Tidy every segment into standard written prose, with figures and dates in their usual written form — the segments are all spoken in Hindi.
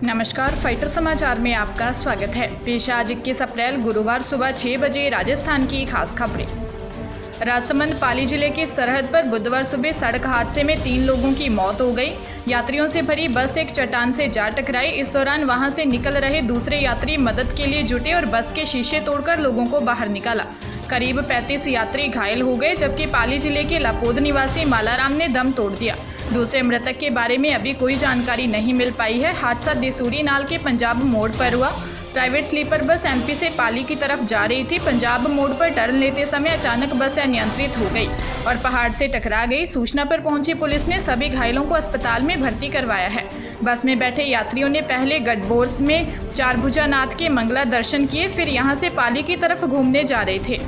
नमस्कार, फाइटर समाचार में आपका स्वागत है। पेश आज 21 अप्रैल गुरुवार सुबह 6 बजे राजस्थान की खास खबरें। राजसमंद पाली जिले की सरहद पर बुधवार सुबह सड़क हादसे में 3 लोगों की मौत हो गई। यात्रियों से भरी बस एक चट्टान से जा टकराई। इस दौरान वहां से निकल रहे दूसरे यात्री मदद के लिए जुटे और बस के शीशे तोड़कर लोगों को बाहर निकाला। करीब 35 यात्री घायल हो गए, जबकि पाली जिले के लापोद निवासी मालाराम ने दम तोड़ दिया। दूसरे मृतक के बारे में अभी कोई जानकारी नहीं मिल पाई है। हादसा देसूरी नाल के पंजाब मोड़ पर हुआ। प्राइवेट स्लीपर बस एमपी से पाली की तरफ जा रही थी। पंजाब मोड़ पर टर्न लेते समय अचानक बस अनियंत्रित हो गई और पहाड़ से टकरा गई। सूचना पर पहुंची पुलिस ने सभी घायलों को अस्पताल में भर्ती करवाया है। बस में बैठे यात्रियों ने पहले गढ़बोर्स में चारभुजा नाथ के मंगला दर्शन किए, फिर यहां से पाली की तरफ घूमने जा रहे थे।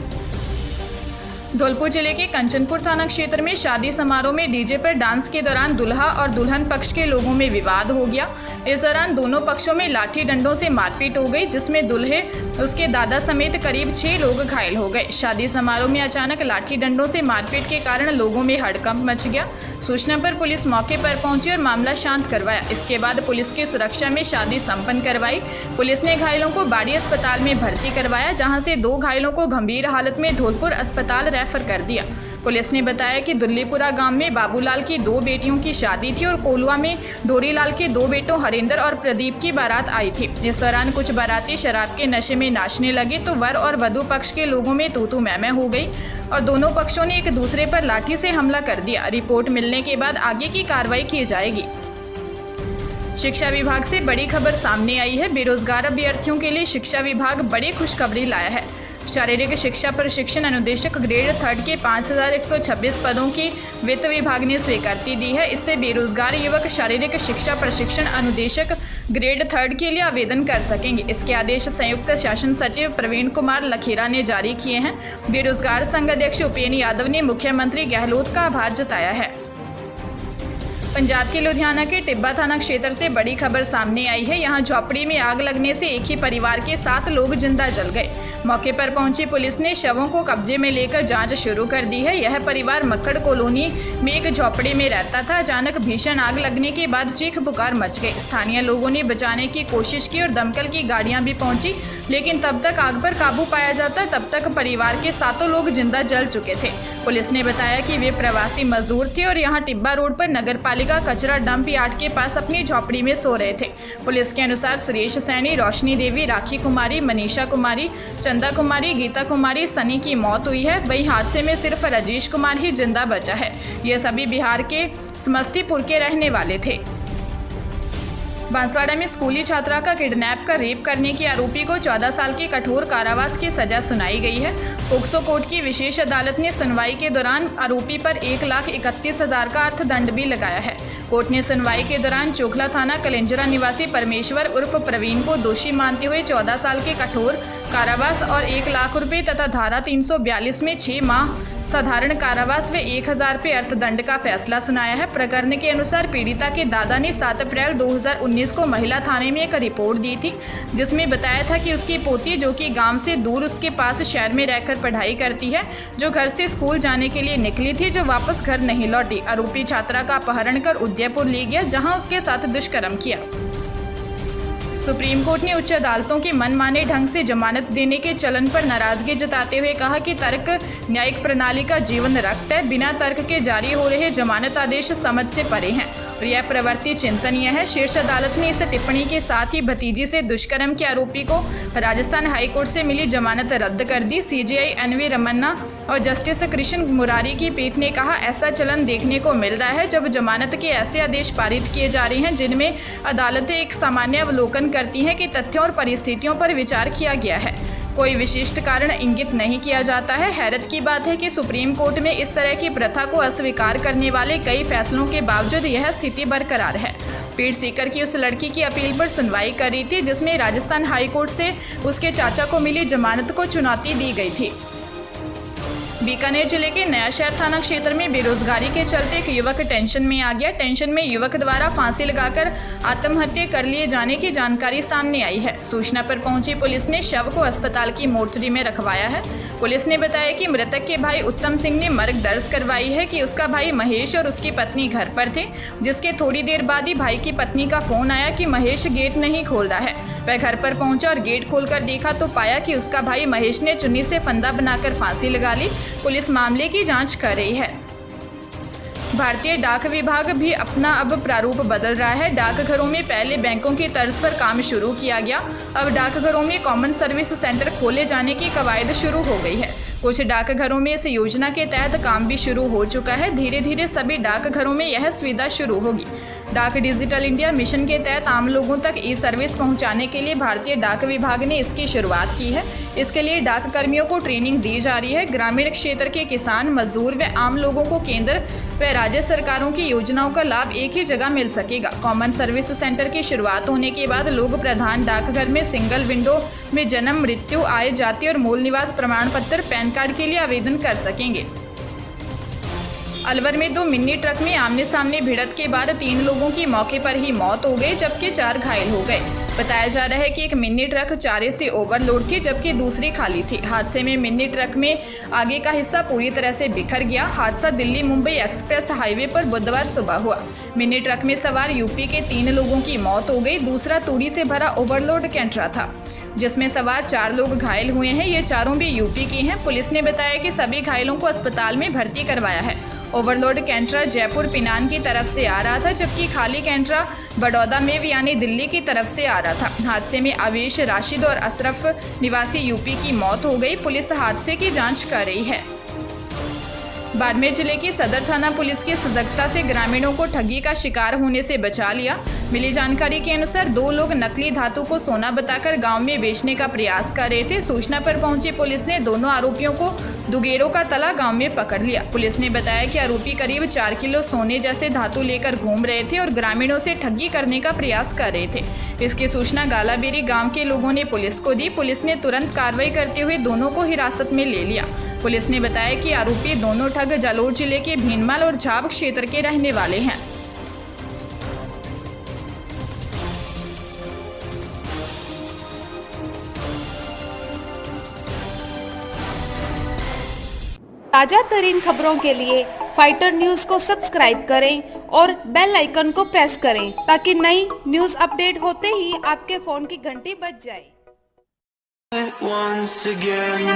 धौलपुर जिले के कंचनपुर थाना क्षेत्र में शादी समारोह में डीजे पर डांस के दौरान दुल्हा और दुल्हन पक्ष के लोगों में विवाद हो गया। इस दौरान दोनों पक्षों में लाठी डंडों से मारपीट हो गई, जिसमें दूल्हे उसके दादा समेत करीब 6 लोग घायल हो गए। शादी समारोह में अचानक लाठी डंडों से मारपीट के कारण लोगों में हड़कंप मच गया। सूचना पर पुलिस मौके पर पहुंची और मामला शांत करवाया। इसके बाद पुलिस की सुरक्षा में शादी संपन्न करवाई। पुलिस ने घायलों को बाड़ी अस्पताल में भर्ती करवाया, जहां से 2 घायलों को गंभीर हालत में धौलपुर अस्पताल रेफर कर दिया। पुलिस ने बताया कि दुल्लीपुरा गांव में बाबूलाल की 2 बेटियों की शादी थी और कोलवा में डोरीलाल के 2 बेटों हरिंदर और प्रदीप की बारात आई थी। इस दौरान कुछ बाराती शराब के नशे में नाचने लगे तो वर और वधू पक्ष के लोगों में तू-तू मैं हो गई और दोनों पक्षों ने एक दूसरे पर लाठी से हमला कर दिया। रिपोर्ट मिलने के बाद आगे की कार्रवाई की जाएगी। शिक्षा विभाग से बड़ी खबर सामने आई है। बेरोजगार अभ्यर्थियों के लिए शिक्षा विभाग बड़ी खुशखबरी लाया है। शारीरिक शिक्षा प्रशिक्षण अनुदेशक ग्रेड 3 के 5126 पदों की वित्त विभाग ने स्वीकृति दी है। इससे बेरोजगार युवक शारीरिक शिक्षा प्रशिक्षण अनुदेशक ग्रेड 3 के लिए आवेदन कर सकेंगे। इसके आदेश संयुक्त शासन सचिव प्रवीण कुमार लखेरा ने जारी किए हैं। बेरोजगार संघ अध्यक्ष उपेन्द्र यादव ने मुख्यमंत्री गहलोत का आभार जताया है। पंजाब के लुधियाना के टिब्बा थाना क्षेत्र से बड़ी खबर सामने आई है। यहाँ झोपड़ी में आग लगने से एक ही परिवार के 7 लोग जिंदा जल गए। मौके पर पहुंची पुलिस ने शवों को कब्जे में लेकर जांच शुरू कर दी है। यह परिवार मक्कड़ कॉलोनी में एक झोपड़ी में रहता था। अचानक भीषण आग लगने के बाद चीख पुकार मच गई। स्थानीय लोगों ने बचाने की कोशिश की और दमकल की गाड़ियां भी पहुंची, लेकिन तब तक आग पर काबू पाया जाता तब तक परिवार के 7 लोग जिंदा जल चुके थे। पुलिस ने बताया कि वे प्रवासी मजदूर थे और यहाँ टिब्बा रोड पर नगर पालिका कचरा डंप यार्ड के पास अपनी झोपड़ी में सो रहे थे। पुलिस के अनुसार सुरेश सैनी, रोशनी देवी, राखी कुमारी, मनीषा कुमारी, चंदा कुमारी, गीता कुमारी, सनी की मौत हुई है। वहीं हादसे में सिर्फ राजेश कुमार ही जिंदा बचा है। ये सभी बिहार के समस्तीपुर के रहने वाले थे। बांसवाड़ा में स्कूली छात्रा का किडनैप कर रेप करने के आरोपी को 14 साल की कठोर कारावास की सजा सुनाई गई है। पोक्सो कोर्ट की विशेष अदालत ने सुनवाई के दौरान आरोपी पर 1,31,000 का अर्थदंड भी लगाया है। कोर्ट ने सुनवाई के दौरान चोखला थाना कलेंजरा निवासी परमेश्वर उर्फ प्रवीण को दोषी मानते हुए 14 साल के कठोर कारावास और 1 लाख रुपए तथा धारा 342 में 6 माह साधारण कारावास व 1,000 रुपये अर्थदंड का फैसला सुनाया है। प्रकरण के अनुसार पीड़िता के दादा ने 7 अप्रैल 2019 को महिला थाने में एक रिपोर्ट दी थी, जिसमें बताया था कि उसकी पोती, जो कि गांव से दूर उसके पास शहर में रहकर पढ़ाई करती है, जो घर से स्कूल जाने के लिए निकली थी, जो वापस घर नहीं लौटी। आरोपी छात्रा का अपहरण कर उदयपुर ले गया, जहाँ उसके साथ दुष्कर्म किया। सुप्रीम कोर्ट ने उच्च अदालतों के मनमाने ढंग से जमानत देने के चलन पर नाराजगी जताते हुए कहा कि तर्क न्यायिक प्रणाली का जीवन रक्त है। बिना तर्क के जारी हो रहे जमानत आदेश समझ से परे हैं और यह प्रवृत्ति चिंतनीय है। शीर्ष अदालत ने इस टिप्पणी के साथ ही भतीजी से दुष्कर्म के आरोपी को राजस्थान हाईकोर्ट से मिली जमानत रद्द कर दी। सीजेआई एनवी रमन्ना और जस्टिस कृष्ण मुरारी की पीठ ने कहा, ऐसा चलन देखने को मिल रहा है जब जमानत के ऐसे आदेश पारित किए जा रहे हैं जिनमें अदालतें एक सामान्य अवलोकन करती हैं कि तथ्यों और परिस्थितियों पर विचार किया गया है, कोई विशिष्ट कारण इंगित नहीं किया जाता है। हैरत की बात है कि सुप्रीम कोर्ट में इस तरह की प्रथा को अस्वीकार करने वाले कई फैसलों के बावजूद यह स्थिति बरकरार है। पीठ सीकर की उस लड़की की अपील पर सुनवाई कर रही थी, जिसमें राजस्थान हाईकोर्ट से उसके चाचा को मिली जमानत को चुनौती दी गई थी। बीकानेर जिले के नयाशहर थाना क्षेत्र में बेरोजगारी के चलते एक युवक टेंशन में आ गया। टेंशन में युवक द्वारा फांसी लगाकर आत्महत्या कर लिए जाने की जानकारी सामने आई है। सूचना पर पहुंची पुलिस ने शव को अस्पताल की मोर्चरी में रखवाया है। पुलिस ने बताया कि मृतक के भाई उत्तम सिंह ने मर्ग दर्ज करवाई है कि उसका भाई महेश और उसकी पत्नी घर पर थे, जिसके थोड़ी देर बाद ही भाई की पत्नी का फोन आया कि महेश गेट नहीं खोल रहा है। वह घर पर पहुंचा और गेट खोलकर देखा तो पाया कि उसका भाई महेश ने चुन्नी से फंदा बनाकर फांसी लगा ली। पुलिस मामले की जांच कर रही है। भारतीय डाक विभाग भी अपना अब प्रारूप बदल रहा है। डाकघरों में पहले बैंकों की तर्ज पर काम शुरू किया गया। अब डाकघरों में कॉमन सर्विस सेंटर खोले जाने की कवायद शुरू हो गई है। कुछ डाकघरों में इस योजना के तहत काम भी शुरू हो चुका है। धीरे धीरे सभी डाकघरों में यह सुविधा शुरू होगी। डाक डिजिटल इंडिया मिशन के तहत आम लोगों तक ई सर्विस पहुंचाने के लिए भारतीय डाक विभाग ने इसकी शुरुआत की है। इसके लिए डाक कर्मियों को ट्रेनिंग दी जा रही है। ग्रामीण क्षेत्र के किसान, मजदूर व आम लोगों को केंद्र व राज्य सरकारों की योजनाओं का लाभ एक ही जगह मिल सकेगा। कॉमन सर्विस सेंटर की शुरुआत होने के बाद लोग प्रधान डाकघर में सिंगल विंडो में जन्म, मृत्यु, आय, जाति और मूल निवास प्रमाण पत्र, पैन कार्ड के लिए आवेदन कर सकेंगे। अलवर में 2 मिनी ट्रक में आमने सामने भिड़ंत के बाद 3 लोगों की मौके पर ही मौत हो गई, जबकि 4 घायल हो गए। बताया जा रहा है कि एक मिनी ट्रक चारे से ओवरलोड थी, जबकि दूसरी खाली थी। हादसे में मिनी ट्रक में आगे का हिस्सा पूरी तरह से बिखर गया। हादसा दिल्ली मुंबई एक्सप्रेस हाईवे पर बुधवार सुबह हुआ। मिनी ट्रक में सवार यूपी के 3 लोगों की मौत हो गई। दूसरा तूड़ी से भरा ओवरलोड कैंटरा था, जिसमें सवार 4 लोग घायल हुए हैं। ये चारों भी यूपी के हैं। पुलिस ने बताया कि सभी घायलों को अस्पताल में भर्ती करवाया है। ओवरलोड कैंटरा जयपुर पिनान की तरफ से आ रहा था, जबकि खाली कैंटरा बड़ौदा में यानी दिल्ली की तरफ से आ रहा था। हादसे में आवेश, राशिद और अशरफ निवासी यूपी की मौत हो गई। पुलिस हादसे की जांच कर रही है। बाड़मेर जिले की सदर थाना पुलिस की सजगता से ग्रामीणों को ठगी का शिकार होने से बचा लिया। मिली जानकारी के अनुसार 2 लोग नकली धातु को सोना बताकर गांव में बेचने का प्रयास कर रहे थे। सूचना पर पहुंची पुलिस ने दोनों आरोपियों को दुगेरों का तला गांव में पकड़ लिया। पुलिस ने बताया कि आरोपी करीब 4 किलो सोने जैसे धातु लेकर घूम रहे थे और ग्रामीणों से ठगी करने का प्रयास कर रहे थे। इसकी सूचना गालाबेरी गांव के लोगों ने पुलिस को दी। पुलिस ने तुरंत कार्रवाई करते हुए दोनों को हिरासत में ले लिया। पुलिस ने बताया कि आरोपी दोनों ठग जालोर जिले के भीनमाल और झाब क्षेत्र के रहने वाले हैं। ताजा तरीन खबरों के लिए फाइटर न्यूज को सब्सक्राइब करें और बेल आइकन को प्रेस करें ताकि नई न्यूज अपडेट होते ही आपके फोन की घंटी बज जाए। Once again